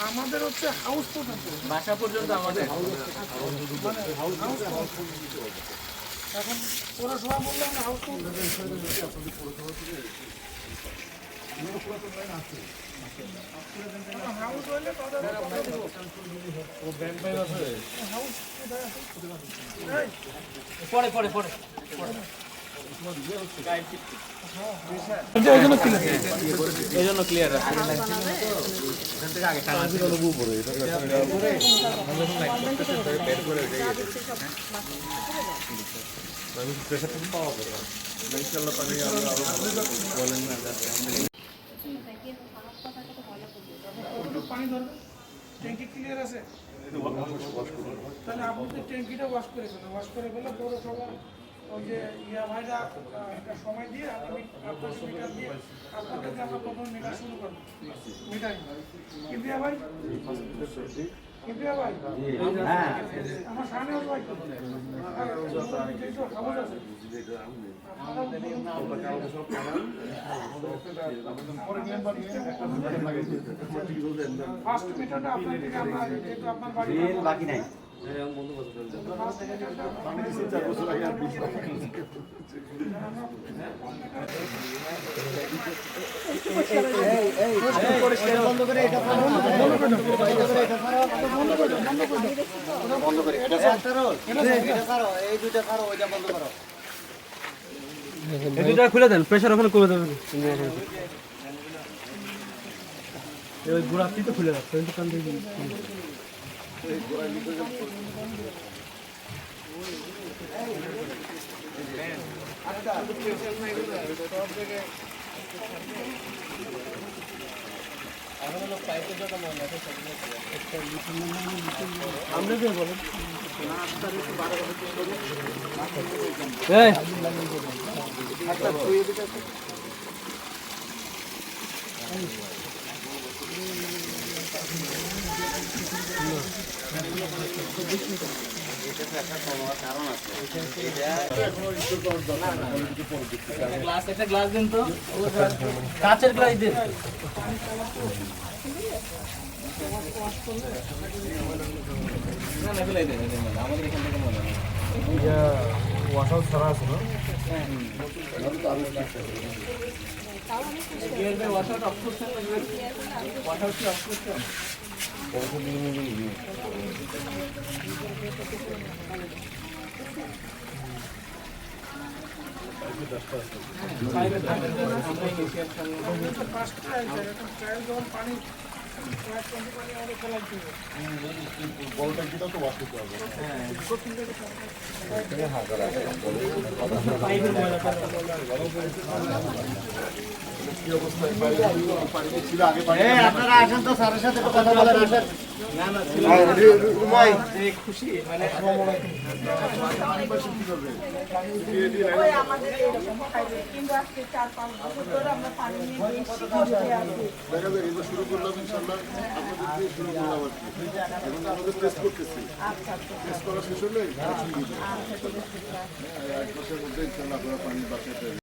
আমাদের হচ্ছে হাউস পর্যন্ত, বাসা পর্যন্ত আমাদের এখন পৌরসভা বললে আমরা হাউস হাউস হইলে পরে পরে পরে এই জন্য ক্লিয়ার আছে। পানি ধরবে, ট্যাঙ্কি ক্লিয়ার আছে, তাহলে আপনি তো ট্যাঙ্কিটা ওয়াশ করে ফেলেন, ওয়াশ করে ফেলে পৌরসভা ওই যে ইয়া ভাইরা একটা সময় দিয়ে আপনি আপনাকে মিটার দিয়ে আপনাদেরকে আমরা প্রথম মিটার শুরু করবো, মিটার কিবিয়া ভাই, কিবিয়া ভাই আমার সামনে ভাই খবর আছে ফার্স্ট মিটারটা আপনার থেকে আমরা যেহেতু আপনার বাড়ি বাকি নাই খুলে দেন, প্রেশার ওখানে কমে দেবেন। ওই গোড়াটি তো খুলে রাখতে আমরা যে বলেন গ্লাস দিন তো, কাঁচের গ্লাস দিন। আমাদের এখান থেকে মনে হয় ওয়াশাউট ছাড়া আছে না, ওয়াশাউট অফ করছেন, ওয়াশাউট কি অফ করছেন? পানি বলটা তো ওয়াশ করতে হবে। আপনারা আসেন তো স্যারের সাথে কথা বলেন, আসেন। খুশি মানে শুরু করলাম ইনশাল্লাহ, আপনাদের দিয়ে শুরু করলাম আর কি। এখন আমাদের টেস্ট করতেছি, টেস্ট করা শেষ হলে 1 মাসের মধ্যে ইনশাল্লাহ আপনারা পানির বাসায়